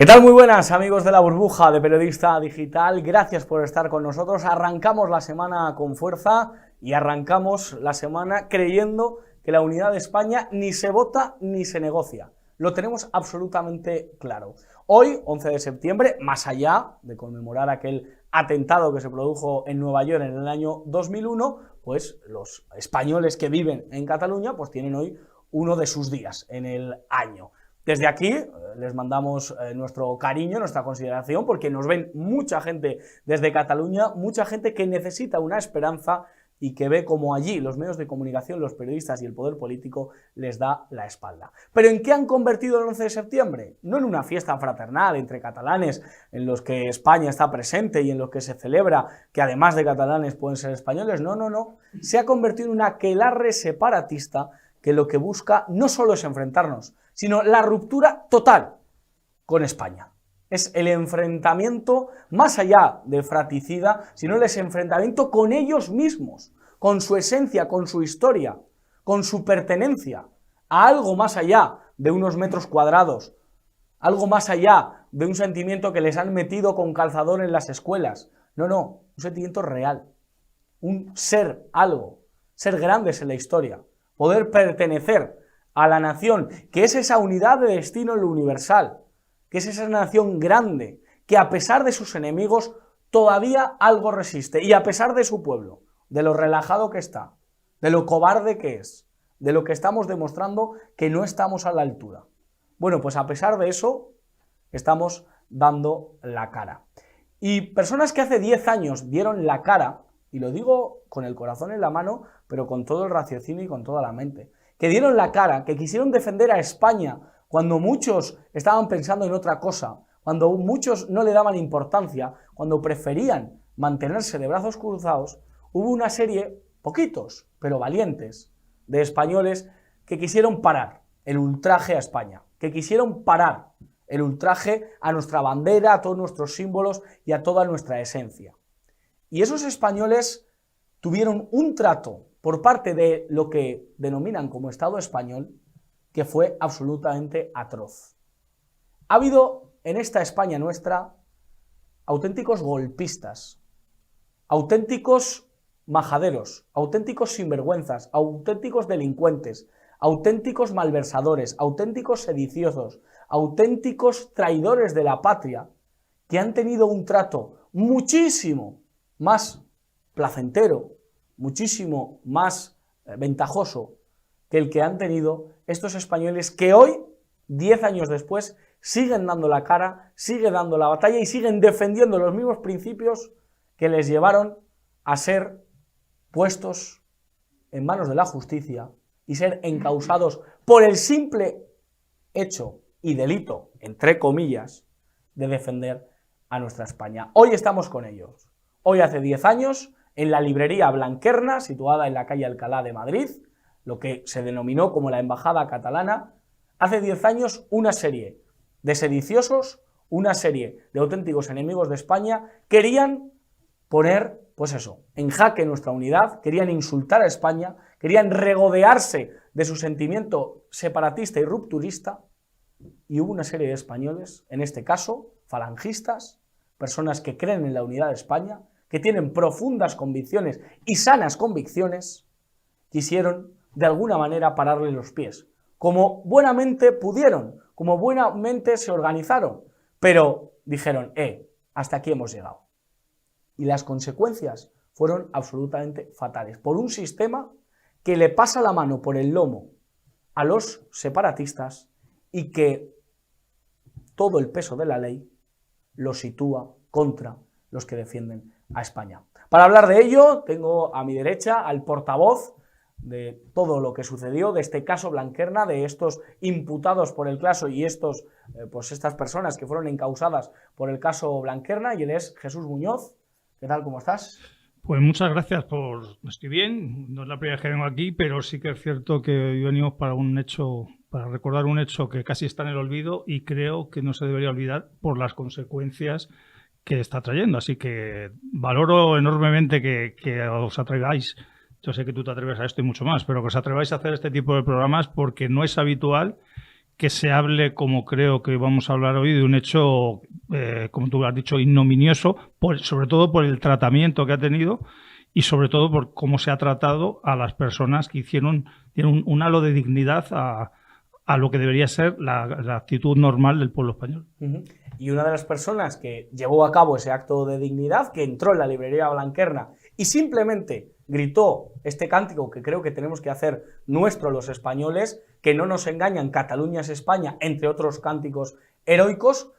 ¿Qué tal? Muy buenas, amigos de la burbuja de Periodista Digital. Gracias por estar con nosotros. Arrancamos la semana con fuerza y arrancamos la semana creyendo que la unidad de España ni se vota ni se negocia. Lo tenemos absolutamente claro. Hoy, 11 de septiembre, más allá de conmemorar aquel atentado que se produjo en Nueva York en el año 2001, pues los españoles que viven en Cataluña pues tienen hoy uno de sus días en el año. Desde aquí les mandamos nuestro cariño, nuestra consideración, porque nos ven mucha gente desde Cataluña, mucha gente que necesita una esperanza y que ve como allí los medios de comunicación, los periodistas y el poder político les da la espalda. ¿Pero en qué han convertido el 11 de septiembre? No en una fiesta fraternal entre catalanes en los que España está presente y en los que se celebra que además de catalanes pueden ser españoles, no. Se ha convertido en un aquelarre separatista que lo que busca no solo es enfrentarnos, sino la ruptura total con España. Es el enfrentamiento más allá de fratricida, sino el enfrentamiento con ellos mismos, con su esencia, con su historia, con su pertenencia a algo más allá de unos metros cuadrados, algo más allá de un sentimiento que les han metido con calzador en las escuelas. No, un sentimiento real, un ser algo, ser grandes en la historia, poder pertenecer a la nación, que es esa unidad de destino en lo universal, que es esa nación grande, que a pesar de sus enemigos todavía algo resiste, y a pesar de su pueblo, de lo relajado que está, de lo cobarde que es, de lo que estamos demostrando que no estamos a la altura. Bueno, pues a pesar de eso, estamos dando la cara. Y personas que hace 10 años dieron la cara, y lo digo con el corazón en la mano, pero con todo el raciocinio y con toda la mente, que dieron la cara, que quisieron defender a España cuando muchos estaban pensando en otra cosa, cuando muchos no le daban importancia, cuando preferían mantenerse de brazos cruzados, hubo una serie, poquitos, pero valientes, de españoles que quisieron parar el ultraje a España, que quisieron parar el ultraje a nuestra bandera, a todos nuestros símbolos y a toda nuestra esencia. Y esos españoles tuvieron un trato por parte de lo que denominan como Estado español, que fue absolutamente atroz. Ha habido en esta España nuestra auténticos golpistas, auténticos majaderos, auténticos sinvergüenzas, auténticos delincuentes, auténticos malversadores, auténticos sediciosos, auténticos traidores de la patria, que han tenido un trato muchísimo más placentero, muchísimo más ventajoso que el que han tenido estos españoles que hoy, 10 años después, siguen dando la cara, siguen dando la batalla y siguen defendiendo los mismos principios que les llevaron a ser puestos en manos de la justicia y ser encausados por el simple hecho y delito, entre comillas, de defender a nuestra España. Hoy estamos con ellos. Hoy hace 10 años, en la librería Blanquerna, situada en la calle Alcalá de Madrid, lo que se denominó como la Embajada Catalana, hace 10 años una serie de sediciosos, una serie de auténticos enemigos de España, querían poner, pues eso, en jaque nuestra unidad, querían insultar a España, querían regodearse de su sentimiento separatista y rupturista, y hubo una serie de españoles, en este caso, falangistas, personas que creen en la unidad de España, que tienen profundas convicciones y sanas convicciones, quisieron de alguna manera pararle los pies, como buenamente pudieron, como buenamente se organizaron, pero dijeron, hasta aquí hemos llegado. Y las consecuencias fueron absolutamente fatales, por un sistema que le pasa la mano por el lomo a los separatistas y que todo el peso de la ley lo sitúa contra los que defienden a España. Para hablar de ello, tengo a mi derecha al portavoz de todo lo que sucedió, de este caso Blanquerna, de estos imputados por el caso y estas personas que fueron encausadas por el caso Blanquerna, y él es Jesús Muñoz. ¿Qué tal? ¿Cómo estás? Pues muchas gracias Estoy bien, no es la primera vez que vengo aquí, pero sí que es cierto que hoy venimos para recordar un hecho que casi está en el olvido y creo que no se debería olvidar por las consecuencias que está trayendo. Así que valoro enormemente que os atreváis. Yo sé que tú te atreves a esto y mucho más, pero que os atreváis a hacer este tipo de programas porque no es habitual que se hable, como creo que vamos a hablar hoy, de un hecho, como tú has dicho, ignominioso, sobre todo por el tratamiento que ha tenido y sobre todo por cómo se ha tratado a las personas que tienen un halo de dignidad a lo que debería ser la actitud normal del pueblo español. Y una de las personas que llevó a cabo ese acto de dignidad, que entró en la librería Blanquerna y simplemente gritó este cántico que creo que tenemos que hacer nuestro los españoles, que no nos engañan, Cataluña es España, entre otros cánticos heroicos,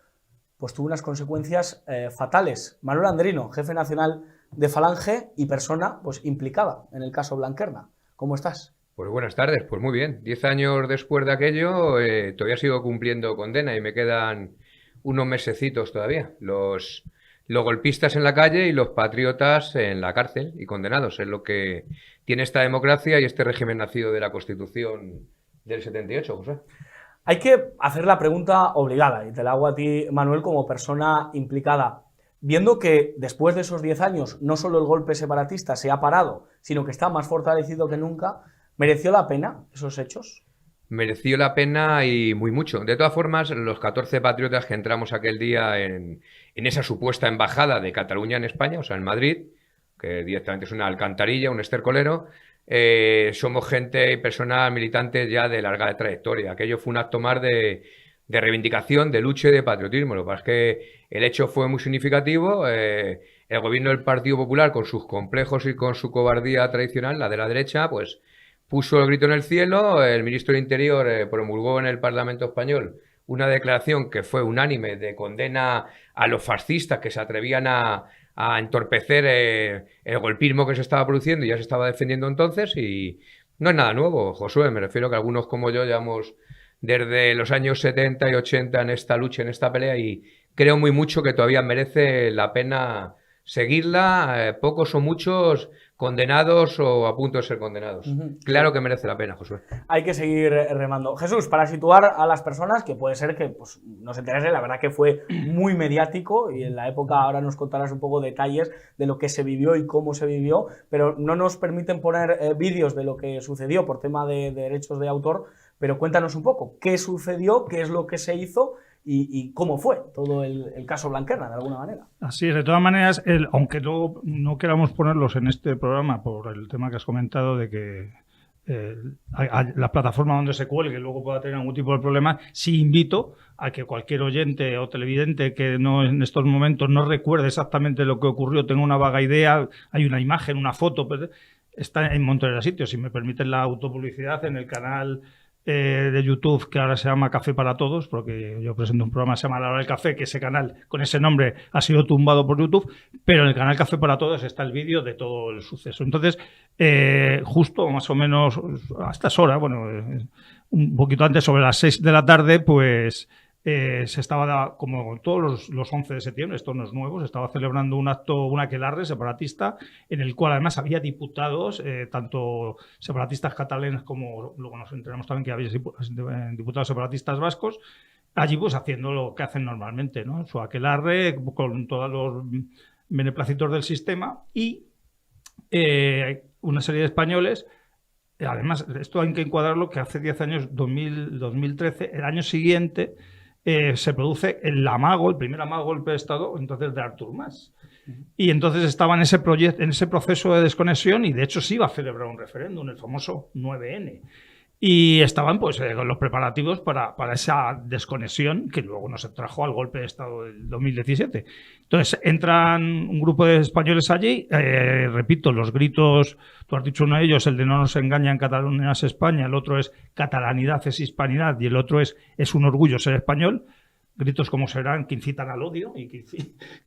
pues tuvo unas consecuencias fatales. Manuel Andrino, jefe nacional de Falange y persona pues implicada en el caso Blanquerna. ¿Cómo estás? Pues buenas tardes, pues muy bien. 10 años después de aquello, todavía sigo cumpliendo condena y me quedan unos mesecitos todavía. Los golpistas en la calle y los patriotas en la cárcel y condenados. Es lo que tiene esta democracia y este régimen nacido de la Constitución del 78, José. Hay que hacer la pregunta obligada, y te la hago a ti, Manuel, como persona implicada. Viendo que después de esos 10 años no solo el golpe separatista se ha parado, sino que está más fortalecido que nunca, ¿mereció la pena esos hechos? Mereció la pena y muy mucho. De todas formas, los 14 patriotas que entramos aquel día en esa supuesta embajada de Cataluña en España, o sea, en Madrid, que directamente es una alcantarilla, un estercolero, somos gente y personas militantes ya de larga trayectoria. Aquello fue un acto más de reivindicación, de lucha y de patriotismo. Lo que pasa es que el hecho fue muy significativo. El gobierno del Partido Popular, con sus complejos y con su cobardía tradicional, la de la derecha, pues puso el grito en el cielo. El ministro del Interior promulgó en el Parlamento español una declaración que fue unánime de condena a los fascistas que se atrevían a entorpecer el golpismo que se estaba produciendo y ya se estaba defendiendo entonces. Y no es nada nuevo, Josué. Me refiero que algunos como yo llevamos desde los años 70 y 80 en esta lucha, en esta pelea, y creo muy mucho que todavía merece la pena seguirla, pocos o muchos condenados o a punto de ser condenados. Claro que merece la pena, Josué. Hay que seguir remando. Jesús, para situar a las personas, que puede ser que pues, nos interese, la verdad que fue muy mediático y en la época ahora nos contarás un poco detalles de lo que se vivió y cómo se vivió, pero no nos permiten poner vídeos de lo que sucedió por tema de derechos de autor, pero cuéntanos un poco qué sucedió, qué es lo que se hizo y cómo fue todo el caso Blanquerna, de alguna manera. Así es, de todas maneras, aunque no queramos ponerlos en este programa por el tema que has comentado de que la plataforma donde se cuelgue luego pueda tener algún tipo de problema, sí invito a que cualquier oyente o televidente que no en estos momentos no recuerde exactamente lo que ocurrió, tenga una vaga idea, hay una imagen, una foto, pues, está en un montón de sitios. Si me permiten la autopublicidad, en el canal de YouTube que ahora se llama Café para Todos, porque yo presento un programa que se llama La Hora del Café, que ese canal con ese nombre ha sido tumbado por YouTube, pero en el canal Café para Todos está el vídeo de todo el suceso. Entonces, justo más o menos a estas horas, bueno, un poquito antes, sobre las 6 de la tarde, pues se estaba, como todos los 11 de septiembre, esto no es nuevo, se estaba celebrando un acto, un aquelarre separatista, en el cual además había diputados, tanto separatistas catalanes como luego nos enteramos también que había diputados separatistas vascos, allí pues haciendo lo que hacen normalmente, ¿no? Su aquelarre con todos los beneplácitos del sistema y una serie de españoles. Además, esto hay que encuadrarlo que hace 10 años, 2013, el año siguiente, se produce el primer amago golpe de Estado, entonces de Artur Mas. Y entonces estaba en ese proceso de desconexión y de hecho se iba a celebrar un referéndum, el famoso 9N. Y estaban pues los preparativos para esa desconexión que luego nos trajo al golpe de Estado del 2017. Entonces entran un grupo de españoles allí, repito, los gritos, tú has dicho uno de ellos, el de no nos engañan, Cataluña es España, el otro es catalanidad es hispanidad y el otro es un orgullo ser español. Gritos como serán que incitan al odio,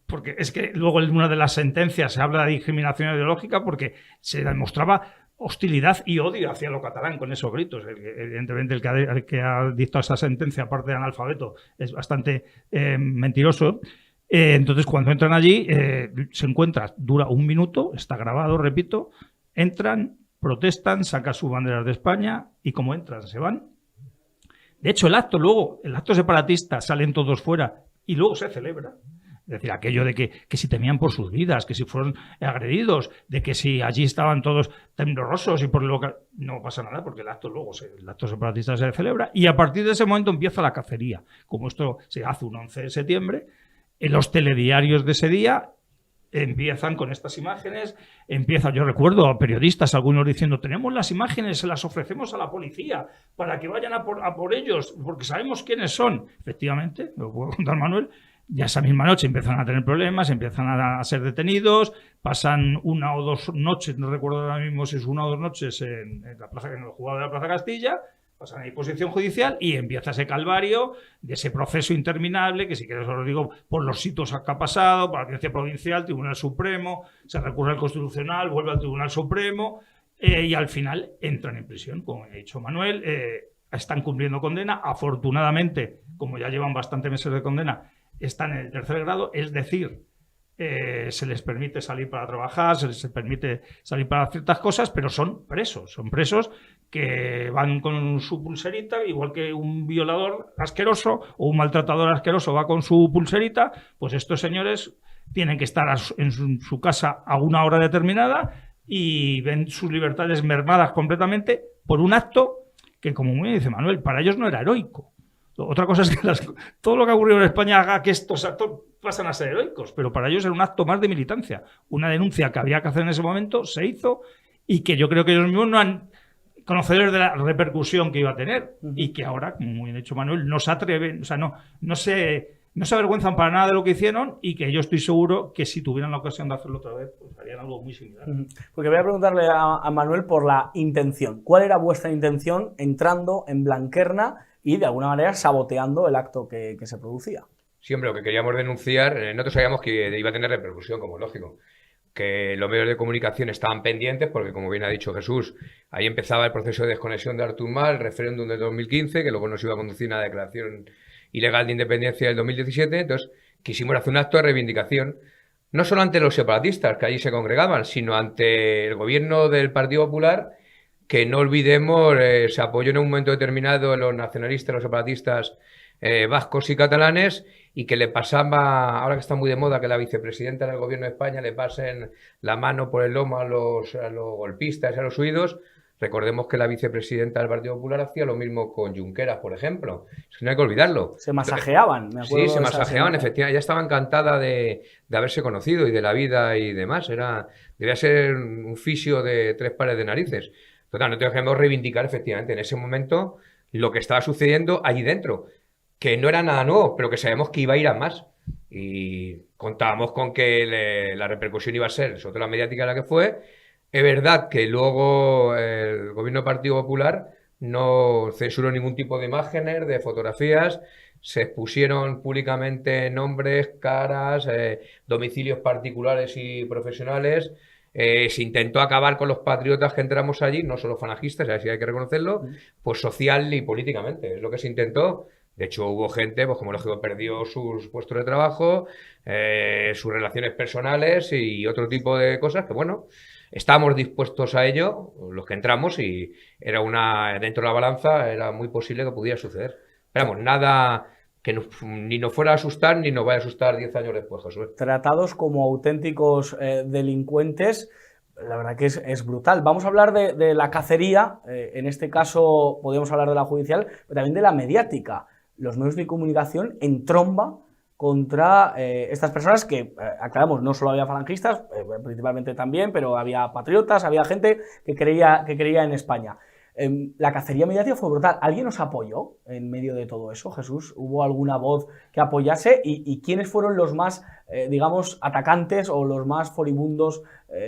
porque es que luego en una de las sentencias se habla de discriminación ideológica porque se demostraba hostilidad y odio hacia lo catalán con esos gritos. Evidentemente el que ha dictado esa sentencia, aparte de analfabeto, es bastante mentiroso. Entonces cuando entran allí se encuentran, dura un minuto, está grabado, repito, entran, protestan, sacan sus banderas de España y como entran se van. De hecho el acto separatista, salen todos fuera y luego se celebra. Es decir, aquello de que si temían por sus vidas, que si fueron agredidos, de que si allí estaban todos temblorosos y por lo que... No pasa nada porque el acto el acto separatista se celebra y a partir de ese momento empieza la cacería. Como esto se hace un 11 de septiembre, en los telediarios de ese día empiezan con estas imágenes, yo recuerdo a periodistas, algunos diciendo, tenemos las imágenes, se las ofrecemos a la policía para que vayan a por ellos, porque sabemos quiénes son. Efectivamente, lo puedo contar Manuel, ya esa misma noche empiezan a tener problemas, empiezan a ser detenidos, pasan 1 o 2 noches, no recuerdo ahora mismo si es 1 o 2 noches en la plaza, en el juzgado de la Plaza Castilla, pasan a disposición judicial y empieza ese calvario de ese proceso interminable, que si quieres os lo digo, por los sitios que ha pasado, por la Audiencia Provincial, Tribunal Supremo, se recurre al Constitucional, vuelve al Tribunal Supremo y al final entran en prisión, como ha dicho Manuel, están cumpliendo condena, afortunadamente, como ya llevan bastantes meses de condena, están en el 3er grado, es decir, se les permite salir para trabajar, se les permite salir para ciertas cosas, pero son presos que van con su pulserita, igual que un violador asqueroso o un maltratador asqueroso va con su pulserita, pues estos señores tienen que estar en su casa a una hora determinada y ven sus libertades mermadas completamente por un acto que, como muy bien dice Manuel, para ellos no era heroico. Otra cosa es que todo lo que ha ocurrido en España haga que estos actos pasan a ser heroicos, pero para ellos era un acto más de militancia. Una denuncia que había que hacer en ese momento se hizo y que yo creo que ellos mismos no han conocedores de la repercusión que iba a tener y que ahora, como muy bien dicho Manuel, no se atreven, o sea, no se avergüenzan para nada de lo que hicieron y que yo estoy seguro que si tuvieran la ocasión de hacerlo otra vez, pues harían algo muy similar. Porque voy a preguntarle a Manuel por la intención. ¿Cuál era vuestra intención entrando en Blanquerna y de alguna manera saboteando el acto que se producía? Siempre lo que queríamos denunciar, nosotros sabíamos que iba a tener repercusión, como es lógico, que los medios de comunicación estaban pendientes porque, como bien ha dicho Jesús, ahí empezaba el proceso de desconexión de Artur Mas, el referéndum de 2015, que luego nos iba a conducir a una declaración ilegal de independencia del 2017, entonces quisimos hacer un acto de reivindicación, no solo ante los separatistas que allí se congregaban, sino ante el gobierno del Partido Popular, que no olvidemos, se apoyó en un momento determinado a los nacionalistas, los separatistas vascos y catalanes, y que le pasaba, ahora que está muy de moda, que la vicepresidenta del gobierno de España le pasen la mano por el lomo a los golpistas y a los huidos. Recordemos que la vicepresidenta del Partido Popular hacía lo mismo con Junqueras, por ejemplo. Eso no hay que olvidarlo. Se masajeaban, me acuerdo. Sí, se masajeaban, efectivamente. Ella estaba encantada de haberse conocido y de la vida y demás. Debía ser un fisio de 3 pares de narices. Total, no tenemos que reivindicar, efectivamente, en ese momento lo que estaba sucediendo allí dentro, que no era nada nuevo, pero que sabemos que iba a ir a más. Y contábamos con que la repercusión iba a ser, sobre todo la mediática la que fue. Es verdad que luego el gobierno del Partido Popular no censuró ningún tipo de imágenes, de fotografías, se expusieron públicamente nombres, caras, domicilios particulares y profesionales. Se intentó acabar con los patriotas que entramos allí, no solo falangistas, así hay que reconocerlo, pues social y políticamente, es lo que se intentó. De hecho, hubo gente, pues como lógico, perdió sus puestos de trabajo, sus relaciones personales y otro tipo de cosas que, bueno, estábamos dispuestos a ello, los que entramos, y era dentro de la balanza era muy posible que pudiera suceder. Pero vamos, nada que ni nos fuera a asustar ni nos vaya a asustar 10 años después, Josué. Tratados como auténticos delincuentes. La verdad que es brutal. Vamos a hablar de la cacería, en este caso podemos hablar de la judicial, pero también de la mediática. Los medios de comunicación en tromba contra estas personas que, aclaramos, no solo había falangistas, principalmente también, pero había patriotas, había gente que creía en España. La cacería mediática fue brutal. ¿Alguien os apoyó en medio de todo eso, Jesús? ¿Hubo alguna voz que apoyase? ¿Y quiénes fueron los más, digamos, atacantes o los más furibundos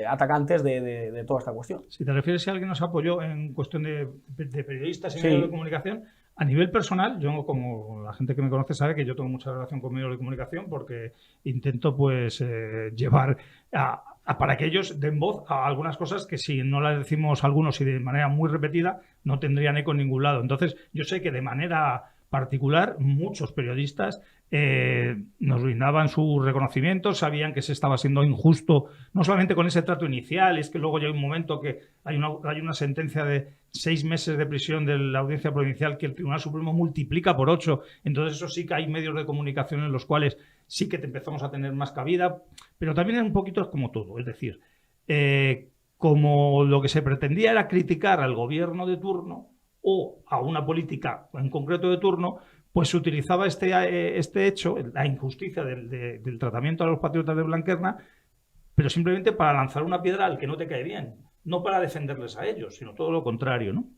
atacantes de toda esta cuestión? Si te refieres a alguien nos apoyó en cuestión de periodistas y medios de comunicación, a nivel personal, yo, como la gente que me conoce sabe que yo tengo mucha relación con medios de comunicación porque intento pues llevar para que ellos den voz a algunas cosas que si no las decimos algunos y de manera muy repetida no tendrían eco en ningún lado. Entonces yo sé que de manera particular muchos periodistas nos brindaban su reconocimiento, sabían que se estaba siendo injusto, no solamente con ese trato inicial, es que luego ya hay un momento que hay una sentencia de 6 meses de prisión de la Audiencia Provincial que el Tribunal Supremo multiplica por 8, entonces eso sí que hay medios de comunicación en los cuales sí que empezamos a tener más cabida, pero también un poquito es como todo, es decir, como lo que se pretendía era criticar al gobierno de turno o a una política en concreto de turno, pues se utilizaba este hecho, la injusticia del tratamiento a los patriotas de Blanquerna, pero simplemente para lanzar una piedra al que no te cae bien, no para defenderles a ellos, sino todo lo contrario, ¿no?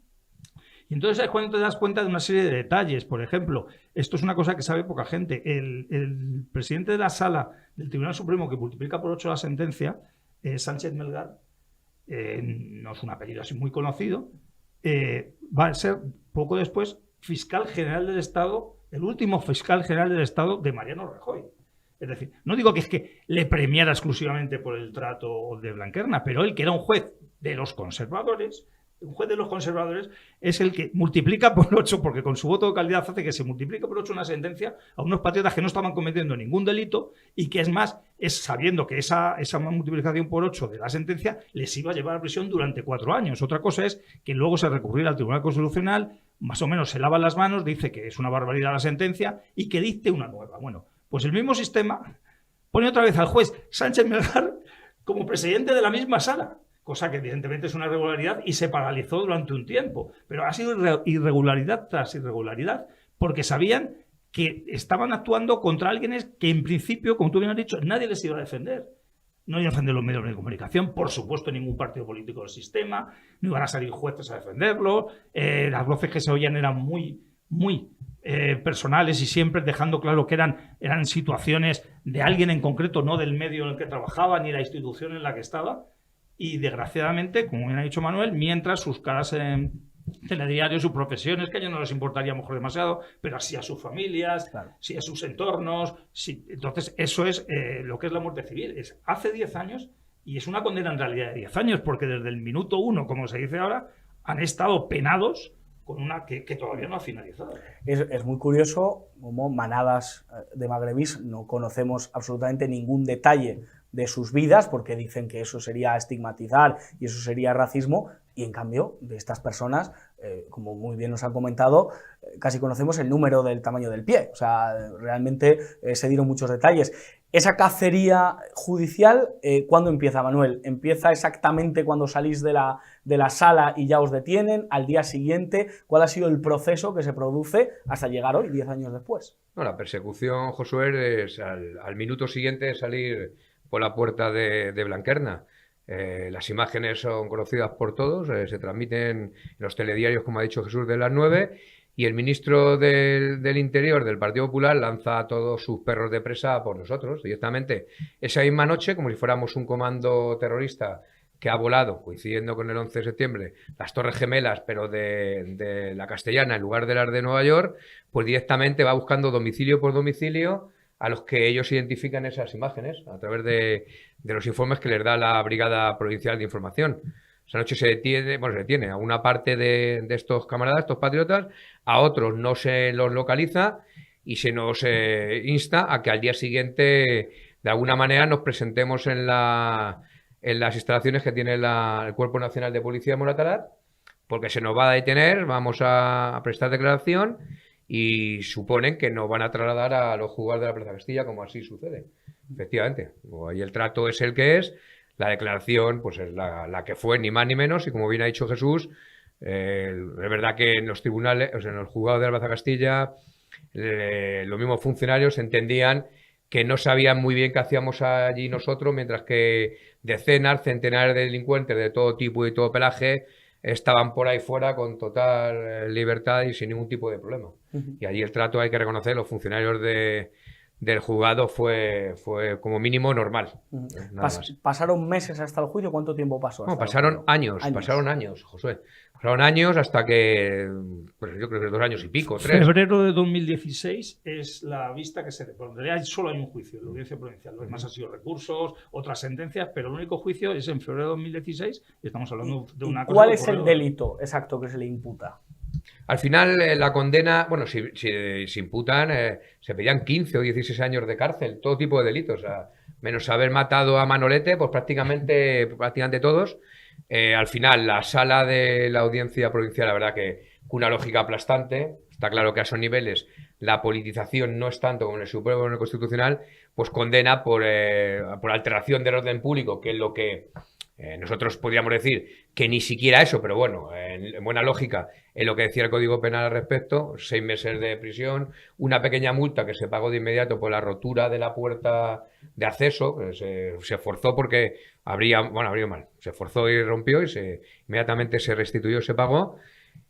Y entonces es cuando te das cuenta de una serie de detalles. Por ejemplo, esto es una cosa que sabe poca gente. El presidente de la Sala del Tribunal Supremo, que multiplica por 8 la sentencia, Sánchez Melgar, no es un apellido así muy conocido, va a ser poco después fiscal general del Estado, el último fiscal general del Estado de Mariano Rajoy. Es decir, no digo que es que le premiara exclusivamente por el trato de Blanquerna, pero él, que era un juez de los conservadores, es el que multiplica por 8, porque con su voto de calidad hace que se multiplique por 8 una sentencia a unos patriotas que no estaban cometiendo ningún delito y que, es más, es sabiendo que esa multiplicación por 8 de la sentencia les iba a llevar a prisión durante 4 años. Otra cosa es que luego se recurriera al Tribunal Constitucional, más o menos se lavan las manos, dice que es una barbaridad la sentencia y que dicte una nueva. Bueno, pues el mismo sistema pone otra vez al juez Sánchez Melgar como presidente de la misma sala, cosa que evidentemente es una irregularidad y se paralizó durante un tiempo. Pero ha sido irregularidad tras irregularidad, porque sabían que estaban actuando contra alguien que en principio, como tú bien has dicho, nadie les iba a defender. No iban a defender los medios de comunicación, por supuesto ningún partido político del sistema, no iban a salir jueces a defenderlo, las voces que se oían eran muy personales y siempre dejando claro que eran situaciones de alguien en concreto, no del medio en el que trabajaba ni la institución en la que estaba. Y desgraciadamente, como bien ha dicho Manuel, mientras sus caras en telediarios, sus profesiones, que a ellos no les importaría a lo mejor demasiado, pero así a sus familias, claro, sí a sus entornos. Sí. Entonces, eso es lo que es la muerte civil. Es hace 10 años y es una condena en realidad de 10 años, porque desde el minuto 1, como se dice ahora, han estado penados con una que todavía no ha finalizado. Es muy curioso cómo manadas de magrebís no conocemos absolutamente ningún detalle de sus vidas, porque dicen que eso sería estigmatizar y eso sería racismo, y en cambio de estas personas, como muy bien nos han comentado, casi conocemos el número del tamaño del pie. O sea, realmente se dieron muchos detalles. Esa cacería judicial, ¿cuándo empieza, Manuel? ¿Empieza exactamente cuando salís de la sala y ya os detienen? ¿Al día siguiente? ¿Cuál ha sido el proceso que se produce hasta llegar hoy, 10 años después? No, la persecución, Josué, es al minuto siguiente de salir por la puerta de Blanquerna. Las imágenes son conocidas por todos, se transmiten en los telediarios, como ha dicho Jesús, de las 9, y el ministro del Interior del Partido Popular lanza a todos sus perros de presa por nosotros, directamente. Esa misma noche, como si fuéramos un comando terrorista que ha volado, coincidiendo con el 11 de septiembre, las Torres Gemelas, pero de la Castellana en lugar de las de Nueva York, pues directamente va buscando domicilio por domicilio a los que ellos identifican esas imágenes a través de los informes que les da la Brigada Provincial de Información. Esa noche se detiene a una parte de estos camaradas, estos patriotas, a otros no se los localiza y se nos insta a que al día siguiente, de alguna manera, nos presentemos en las instalaciones que tiene el Cuerpo Nacional de Policía de Moratalaz, porque se nos va a detener, vamos a prestar declaración y suponen que nos van a trasladar a los juzgados de la Plaza Castilla, como así sucede. Efectivamente, ahí el trato es el que es, la declaración pues es la que fue, ni más ni menos, y como bien ha dicho Jesús, es verdad que en los tribunales, o sea, en los juzgados de la Plaza Castilla, los mismos funcionarios entendían que no sabían muy bien qué hacíamos allí nosotros, mientras que decenas, centenares de delincuentes de todo tipo y todo pelaje estaban por ahí fuera con total libertad y sin ningún tipo de problema. Y allí el trato, hay que reconocer, los funcionarios del juzgado fue como mínimo normal. ¿Pasaron meses hasta el juicio? ¿Cuánto tiempo pasó? No, pasaron años, Josué. Pasaron años hasta que, pues yo creo que 2 años y pico, 3. Febrero de 2016 es la vista que se pondría. Solo hay un juicio de la Audiencia Provincial. Lo demás han sido recursos, otras sentencias, pero el único juicio es en febrero de 2016 y estamos hablando de una cosa. ¿Cuál es el delito exacto que se le imputa? Al final, la condena, bueno, si se imputan, se pedían 15 o 16 años de cárcel, todo tipo de delitos, o sea, menos haber matado a Manolete, pues prácticamente todos. Al final, la sala de la Audiencia Provincial, la verdad que con una lógica aplastante, está claro que a esos niveles la politización no es tanto como en el Supremo o en el Constitucional, pues condena por alteración del orden público, que es lo que nosotros podríamos decir que ni siquiera eso, pero bueno, en buena lógica, es lo que decía el Código Penal al respecto, 6 meses de prisión, una pequeña multa que se pagó de inmediato por la rotura de la puerta de acceso, se forzó porque abrió mal, se forzó y rompió y inmediatamente se restituyó, se pagó,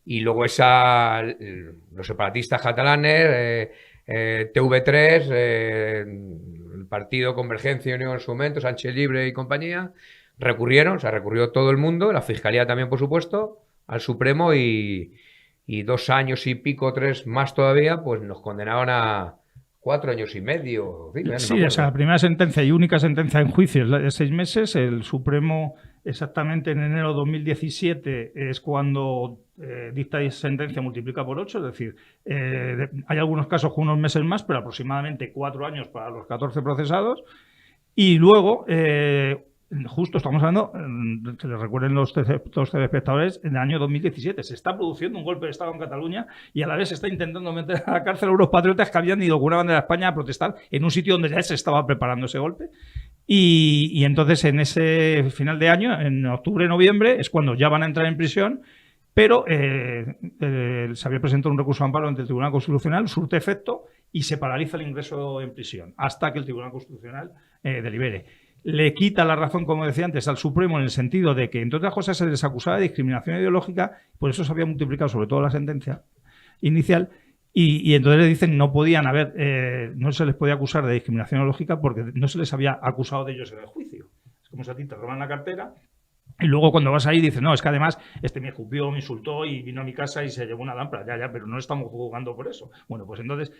y luego los separatistas catalanes, TV3, el partido Convergencia y Unión en su momento, Sánchez Llibre y compañía, recurrieron, o sea, recurrió todo el mundo, la Fiscalía también, por supuesto, al Supremo y 2 años y pico, 3 más todavía, pues nos condenaron a 4 años y medio. Sí, esa la primera sentencia y única sentencia en juicio es la de 6 meses. El Supremo, exactamente en enero de 2017, es cuando dicta esa sentencia, multiplica por 8, es decir, hay algunos casos con unos meses más, pero aproximadamente 4 años para los 14 procesados. Y luego... justo estamos hablando, que les recuerden los telespectadores, en el año 2017 se está produciendo un golpe de Estado en Cataluña y a la vez se está intentando meter a la cárcel a unos patriotas que habían ido con una bandera de España a protestar en un sitio donde ya se estaba preparando ese golpe. Y entonces en ese final de año, en octubre, noviembre, es cuando ya van a entrar en prisión, pero se había presentado un recurso de amparo ante el Tribunal Constitucional, surte efecto y se paraliza el ingreso en prisión hasta que el Tribunal Constitucional delibere. Le quita la razón, como decía antes, al Supremo en el sentido de que, entre otras cosas, se les acusaba de discriminación ideológica, por eso se había multiplicado sobre todo la sentencia inicial, y entonces le dicen no podían haber, no se les podía acusar de discriminación ideológica porque no se les había acusado de ellos en el juicio. Es como si a ti te roban la cartera y luego cuando vas ahí dices, no, es que además me escupió, me insultó y vino a mi casa y se llevó una lámpara, ya, pero no estamos jugando por eso. Bueno, pues entonces...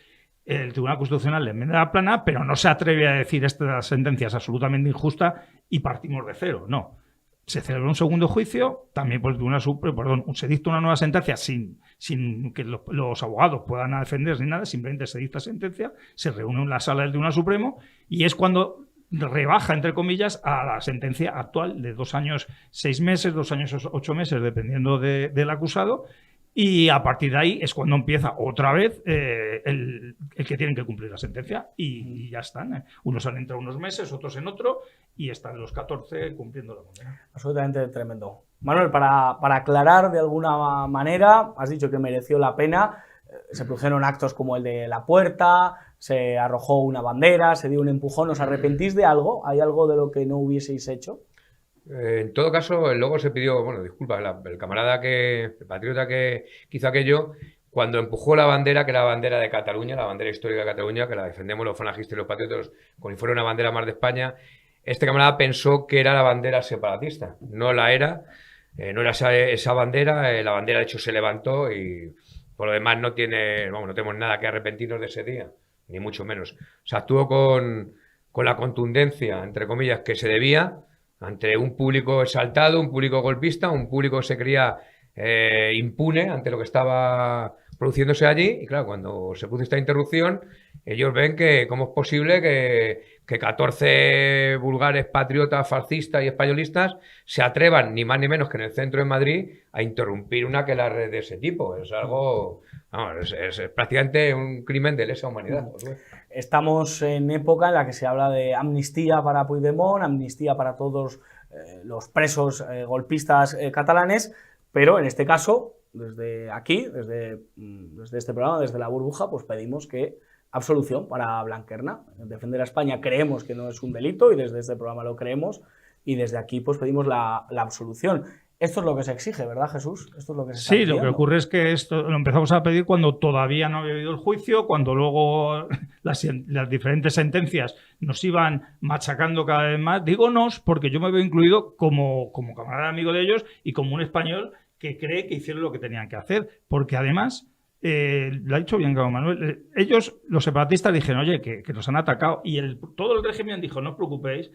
el Tribunal Constitucional le enmienda la plana, pero no se atreve a decir esta sentencia es absolutamente injusta y partimos de cero. No. Se celebra un segundo juicio, también por el Tribunal Supremo, se dicta una nueva sentencia sin que los abogados puedan defenderse ni nada, simplemente se dicta sentencia, se reúne en la sala del Tribunal Supremo y es cuando rebaja, entre comillas, a la sentencia actual de 2 años 6 meses, 2 años 8 meses, dependiendo del acusado. Y a partir de ahí es cuando empieza otra vez el que tienen que cumplir la sentencia y ya están. Unos han entrado unos meses, otros en otro y están los 14 cumpliendo la condena. Absolutamente tremendo. Manuel, para aclarar de alguna manera, has dicho que mereció la pena, se produjeron actos como el de la puerta, se arrojó una bandera, se dio un empujón, ¿os arrepentís de algo? ¿Hay algo de lo que no hubieseis hecho? En todo caso, luego se pidió, bueno, disculpa, el camarada el patriota que hizo aquello, cuando empujó la bandera, que era la bandera de Cataluña, la bandera histórica de Cataluña, que la defendemos los falangistas y los patriotas como si fuera una bandera más de España, este camarada pensó que era la bandera separatista. No la era, no era esa bandera, la bandera de hecho se levantó y por lo demás no tenemos nada que arrepentirnos de ese día, ni mucho menos. O sea, actuó con la contundencia, entre comillas, que se debía, ante un público exaltado, un público golpista, un público que se creía impune ante lo que estaba produciéndose allí. Y claro, cuando se produce esta interrupción, ellos ven que cómo es posible que 14 vulgares patriotas, fascistas y españolistas se atrevan, ni más ni menos que en el centro de Madrid, a interrumpir una aquelarre de ese tipo. Es algo... Vamos, es prácticamente un crimen de lesa humanidad. Estamos en época en la que se habla de amnistía para Puigdemont, amnistía para todos los presos golpistas catalanes, pero en este caso, desde aquí, desde este programa, desde La Burbuja, pues pedimos que absolución para Blanquerna. Defender a España creemos que no es un delito y desde este programa lo creemos y desde aquí pues pedimos la absolución. Esto es lo que se exige, ¿verdad, Jesús? Esto es lo que se está pidiendo. Lo que ocurre es que esto lo empezamos a pedir cuando todavía no había habido el juicio, cuando luego las diferentes sentencias nos iban machacando cada vez más. Digo nos porque yo me veo incluido como camarada amigo de ellos y como un español que cree que hicieron lo que tenían que hacer. Porque además, lo ha dicho bien claro Manuel, ellos, los separatistas, dijeron, oye, que nos han atacado. Y todo el régimen dijo, no os preocupéis,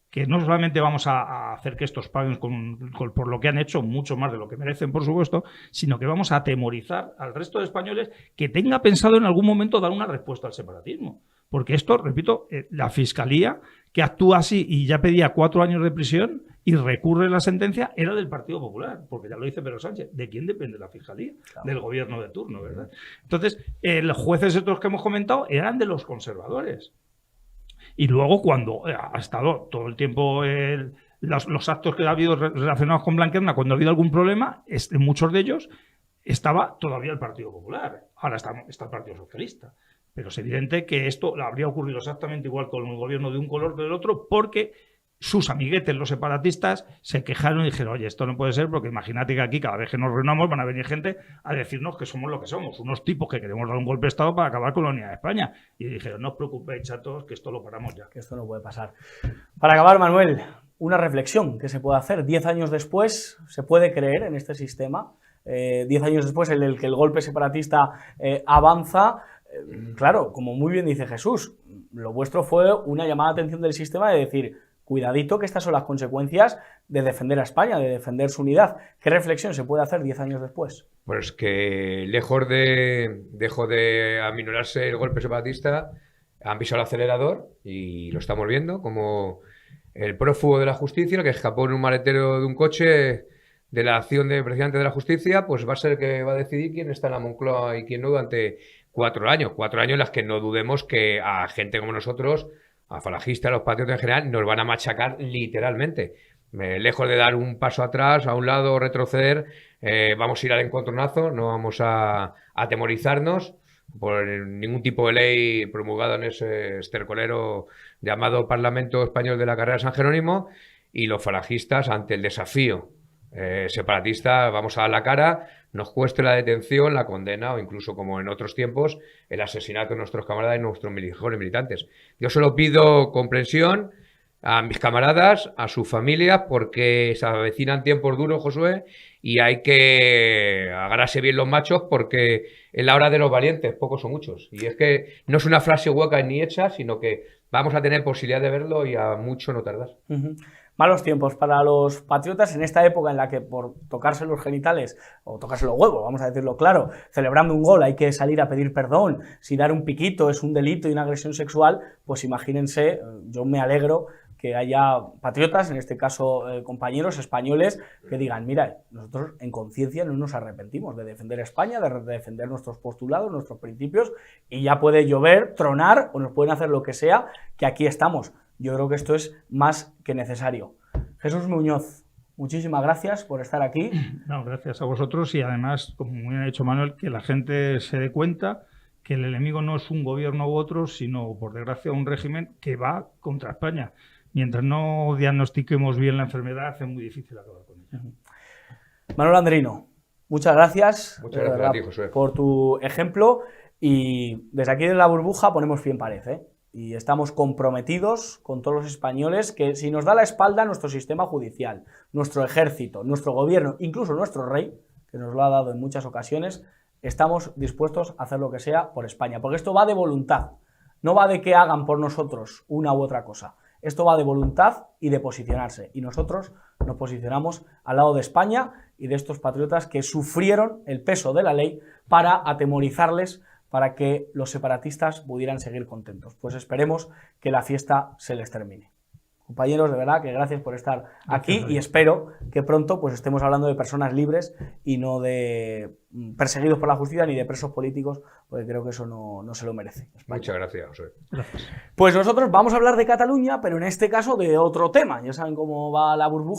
que no solamente vamos a hacer que estos paguen por lo que han hecho, mucho más de lo que merecen, por supuesto, sino que vamos a atemorizar al resto de españoles que tenga pensado en algún momento dar una respuesta al separatismo. Porque esto, repito, la Fiscalía, que actúa así y ya pedía 4 años de prisión, y recurre la sentencia, era del Partido Popular, porque ya lo dice Pedro Sánchez. ¿De quién depende la fiscalía? Claro. Del gobierno de turno, ¿verdad? Entonces, los jueces estos que hemos comentado eran de los conservadores. Y luego, cuando ha estado todo el tiempo los actos que ha habido relacionados con Blanquerna, cuando ha habido algún problema, en muchos de ellos estaba todavía el Partido Popular. Ahora está el Partido Socialista. Pero es evidente que esto habría ocurrido exactamente igual con el gobierno de un color que del otro, porque sus amiguetes, los separatistas, se quejaron y dijeron, oye, esto no puede ser, porque imagínate que aquí cada vez que nos reunamos van a venir gente a decirnos que somos lo que somos, unos tipos que queremos dar un golpe de Estado para acabar con la unidad de España. Y dijeron, no os preocupéis, chatos, que esto lo paramos ya. Que esto no puede pasar. Para acabar, Manuel, una reflexión que se puede hacer. 10 años después, ¿se puede creer en este sistema? 10 años después, en el que el golpe separatista avanza. Claro, como muy bien dice Jesús, lo vuestro fue una llamada de atención del sistema de decir, cuidadito que estas son las consecuencias de defender a España, de defender su unidad. ¿Qué reflexión se puede hacer 10 años después? Pues que lejos de aminorarse el golpe separatista, han pisado el acelerador y lo estamos viendo, como el prófugo de la justicia, el que escapó en un maletero de un coche de la acción de presidente de la justicia, pues va a ser el que va a decidir quién está en la Moncloa y quién no durante 4 años. 4 años en las que no dudemos que a gente como nosotros, a falangistas, a los patriotas en general, nos van a machacar literalmente. Lejos de dar un paso atrás, a un lado, retroceder, vamos a ir al encontronazo, no vamos a atemorizarnos por ningún tipo de ley promulgada en ese estercolero llamado Parlamento Español de la Carrera de San Jerónimo, y los falangistas, ante el desafío separatista, vamos a dar la cara, nos cueste la detención, la condena o incluso, como en otros tiempos, el asesinato de nuestros camaradas y nuestros mejores militantes. Yo solo pido comprensión a mis camaradas, a sus familias, porque se avecinan tiempos duros, Josué, y hay que agarrarse bien los machos, porque es la hora de los valientes, pocos o muchos. Y es que no es una frase hueca ni hecha, sino que vamos a tener posibilidad de verlo y a mucho no tardar. Malos tiempos para los patriotas en esta época en la que por tocarse los genitales o tocarse los huevos, vamos a decirlo claro, celebrando un gol hay que salir a pedir perdón, si dar un piquito es un delito y una agresión sexual, pues imagínense, yo me alegro que haya patriotas, en este caso compañeros españoles, que digan, mira, nosotros en conciencia no nos arrepentimos de defender a España, de defender nuestros postulados, nuestros principios, y ya puede llover, tronar, o nos pueden hacer lo que sea, que aquí estamos. Yo creo que esto es más que necesario. Jesús Muñoz, muchísimas gracias por estar aquí. No, gracias a vosotros, y además, como muy bien ha dicho Manuel, que la gente se dé cuenta que el enemigo no es un gobierno u otro, sino, por desgracia, un régimen que va contra España. Mientras no diagnostiquemos bien la enfermedad, es muy difícil acabar con ella. Manuel Andrino, muchas gracias, a ti, Josué, por tu ejemplo, y desde aquí de La Burbuja ponemos pie en pared, y estamos comprometidos con todos los españoles que, si nos da la espalda nuestro sistema judicial, nuestro ejército, nuestro gobierno, incluso nuestro rey, que nos lo ha dado en muchas ocasiones, estamos dispuestos a hacer lo que sea por España, porque esto va de voluntad, no va de que hagan por nosotros una u otra cosa. Esto va de voluntad y de posicionarse, y nosotros nos posicionamos al lado de España y de estos patriotas que sufrieron el peso de la ley para atemorizarles, para que los separatistas pudieran seguir contentos. Pues esperemos que la fiesta se les termine. Compañeros, de verdad que gracias por estar aquí, y espero que pronto pues estemos hablando de personas libres y no de perseguidos por la justicia ni de presos políticos, porque creo que eso no se lo merece España. Muchas gracias, José. Pues nosotros vamos a hablar de Cataluña, pero en este caso de otro tema. Ya saben cómo va La Burbuja.